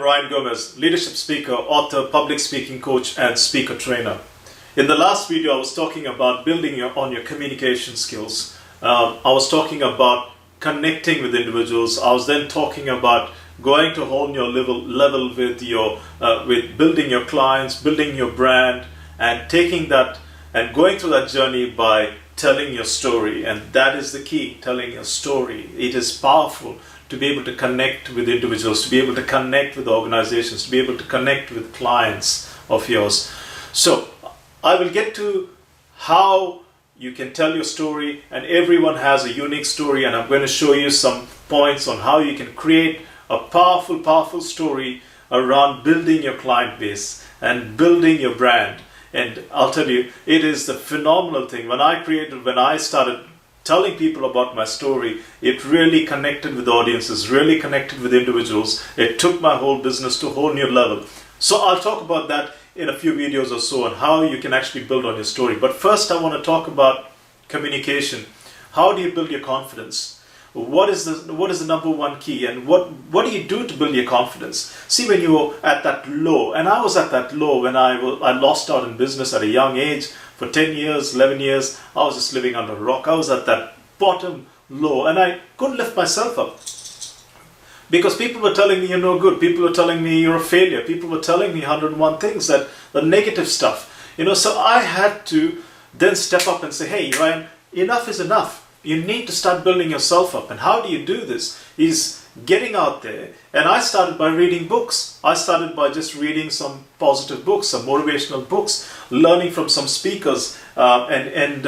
Ryan Gomez, leadership speaker, author, public speaking coach, and speaker trainer. In the last video, I was talking about building on your communication skills. I was talking about connecting with individuals. I was then talking about going to a whole new level with building your clients, building your brand, and taking that and going through that journey by telling your story. And that is the key, telling your story. It is powerful to be able to connect with individuals, to be able to connect with organizations, to be able to connect with clients of yours. So I will get to how you can tell your story, and everyone has a unique story, and I'm going to show you some points on how you can create a powerful story around building your client base and building your brand. And I'll tell you, it is the phenomenal thing. When I started telling people about my story, it really connected with audiences, really connected with individuals. It took my whole business to a whole new level. So I'll talk about that in a few videos or so, on how you can actually build on your story. But first I want to talk about communication. How do you build your confidence? What is the number one key, and what do you do to build your confidence? See, when you're at that low, and I was at that low when I lost out in business at a young age. For 10 years, 11 years, I was just living under a rock. I was at that bottom low, and I couldn't lift myself up. Because people were telling me you're no good. People were telling me you're a failure. People were telling me 101 things, that the negative stuff. So I had to then step up and say, hey, Ryan, enough is enough. You need to start building yourself up. And how do you do this? Is getting out there. And I started by reading books. I started by just reading some positive books, some motivational books, learning from some speakers, and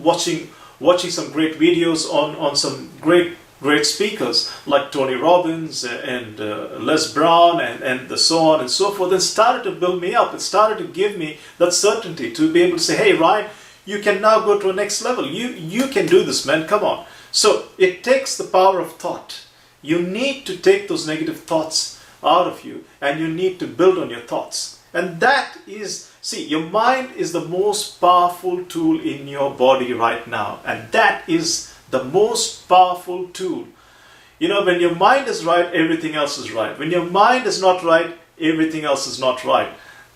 watching some great videos on some great speakers like Tony Robbins and Les Brown and so on and so forth. And started to build me up. It started to give me that certainty to be able to say, hey, Ryan, you can now go to a next level. You can do this, man. Come on. So it takes the power of thought. You need to take those negative thoughts out of you, and you need to build on your thoughts. And that is, your mind is the most powerful tool in your body right now. And that is the most powerful tool. When your mind is right, everything else is right. When your mind is not right, everything else is not right.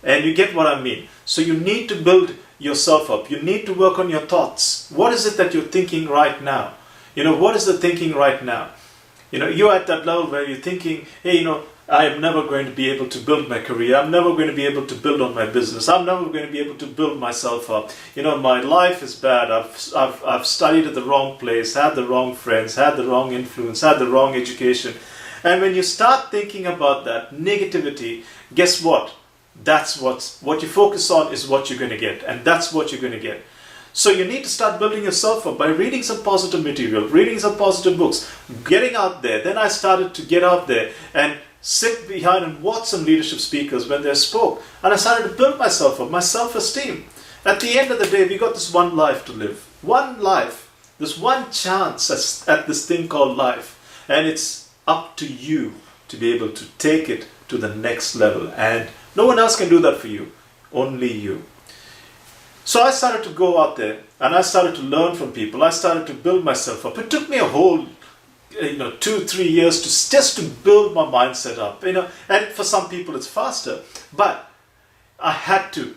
And you get what I mean. So you need to build yourself up. You need to work on your thoughts. What is it that you're thinking right now? What is the thinking right now? You're at that level where you're thinking, hey, I am never going to be able to build my career. I'm never going to be able to build on my business. I'm never going to be able to build myself up. My life is bad. I've studied at the wrong place, had the wrong friends, had the wrong influence, had the wrong education. And when you start thinking about that negativity, guess what? That's what you focus on is what you're going to get. And that's what you're going to get. So you need to start building yourself up by reading some positive material, reading some positive books, getting out there. Then I started to get out there and sit behind and watch some leadership speakers when they spoke. And I started to build myself up, my self-esteem. At the end of the day, we got this one life to live. One life. This one chance at this thing called life. And it's up to you to be able to take it to the next level. And no one else can do that for you. Only you. So I started to go out there and I started to learn from people. I started to build myself up. It took me a whole 2-3 years just to build my mindset up. And for some people it's faster. But I had to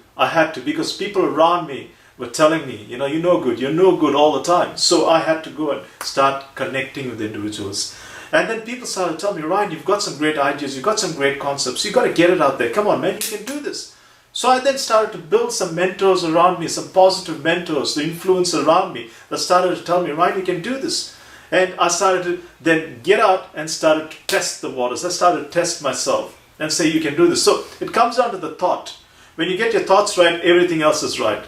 because people around me were telling me, you're no good all the time. So I had to go and start connecting with individuals. And then people started to tell me, Ryan, you've got some great ideas, you've got some great concepts, you've got to get it out there. Come on, man, you can do this. So I then started to build some mentors around me, some positive mentors, the influence around me that started to tell me, Ryan, you can do this. And I started to then get out and started to test the waters. I started to test myself and say, you can do this. So it comes down to the thought. When you get your thoughts right, everything else is right.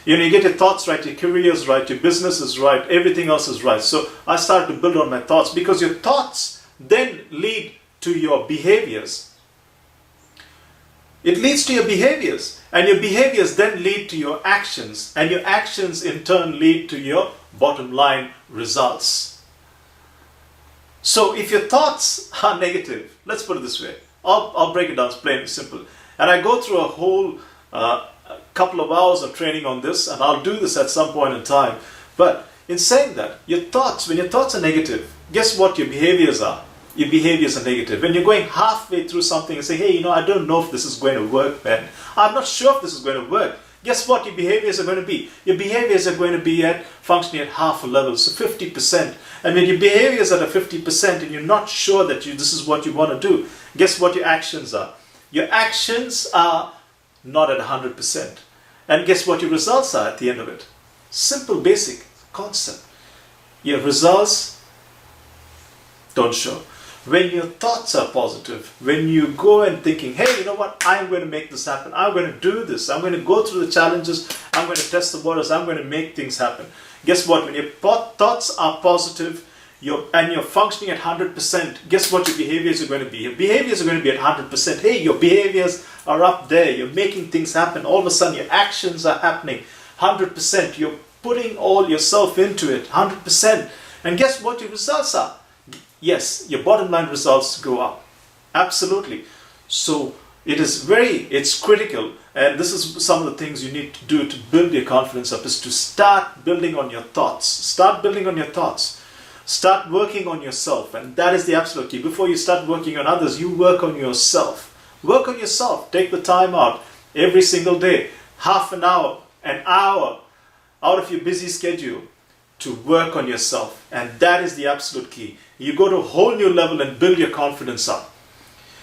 You get your thoughts right, your career is right, your business is right, everything else is right. So I started to build on my thoughts, because your thoughts then lead to your behaviors. It leads to your behaviors, and your behaviors then lead to your actions, and your actions in turn lead to your bottom line results. So if your thoughts are negative, let's put it this way, I'll break it down, it's plain and simple. And I go through a whole couple of hours of training on this, and I'll do this at some point in time. But in saying that, your thoughts, when your thoughts are negative, guess what your behaviors are? your behaviors are negative. When you're going halfway through something and say, hey, I don't know if this is going to work, man. I'm not sure if this is going to work. Guess what your behaviors are going to be? Your behaviors are going to be functioning at half a level, so 50%. And when your behaviors are at 50% and you're not sure that this is what you want to do, guess what your actions are? Your actions are not at 100%. And guess what your results are at the end of it? Simple, basic concept. Your results don't show. When your thoughts are positive, when you go and thinking, hey, you know what, I'm going to make this happen. I'm going to do this. I'm going to go through the challenges. I'm going to test the waters. I'm going to make things happen. Guess what? When your thoughts are positive and you're functioning at 100%, guess what your behaviors are going to be? Your behaviors are going to be at 100%. Hey, your behaviors are up there. You're making things happen. All of a sudden, your actions are happening 100%. You're putting all yourself into it 100%. And guess what your results are? Yes, your bottom line results go up. Absolutely. So it's critical, and this is some of the things you need to do to build your confidence up, is to start building on your thoughts. Start building on your thoughts. Start working on yourself, and that is the absolute key. Before you start working on others, you work on yourself. Work on yourself. Take the time out every single day, half an hour out of your busy schedule to work on yourself, and that is the absolute key. You go to a whole new level and build your confidence up.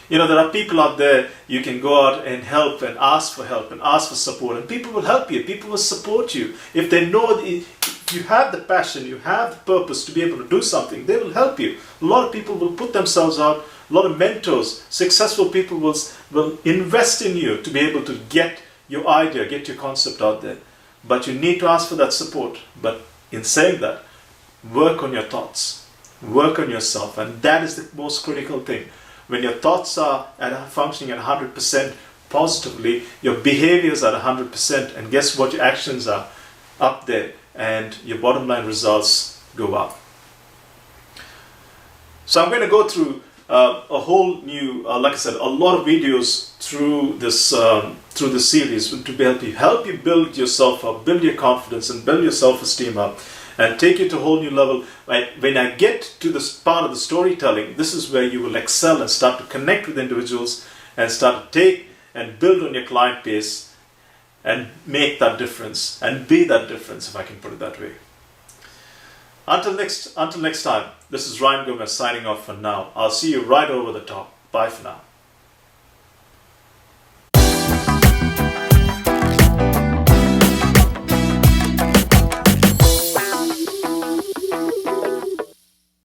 There are people out there you can go out and help and ask for support, and people will help you. People will support you. If they know that you have the passion, you have the purpose to be able to do something, they will help you. A lot of people will put themselves out. A lot of mentors, successful people will invest in you to be able to get your idea, get your concept out there. But you need to ask for that support. But in saying that, work on your thoughts. Work on yourself, and that is the most critical thing. When your thoughts are functioning at 100% positively, your behaviors are at 100%, and guess what? Your actions are up there, and your bottom line results go up. So I'm going to go through a whole new, like I said, a lot of videos through this series to help you build yourself up, build your confidence, and build your self-esteem up, and take you to a whole new level. When I get to this part of the storytelling, this is where you will excel and start to connect with individuals and start to take and build on your client base and make that difference and be that difference, if I can put it that way. Until next time, this is Ryan Gomez signing off for now. I'll see you right over the top. Bye for now.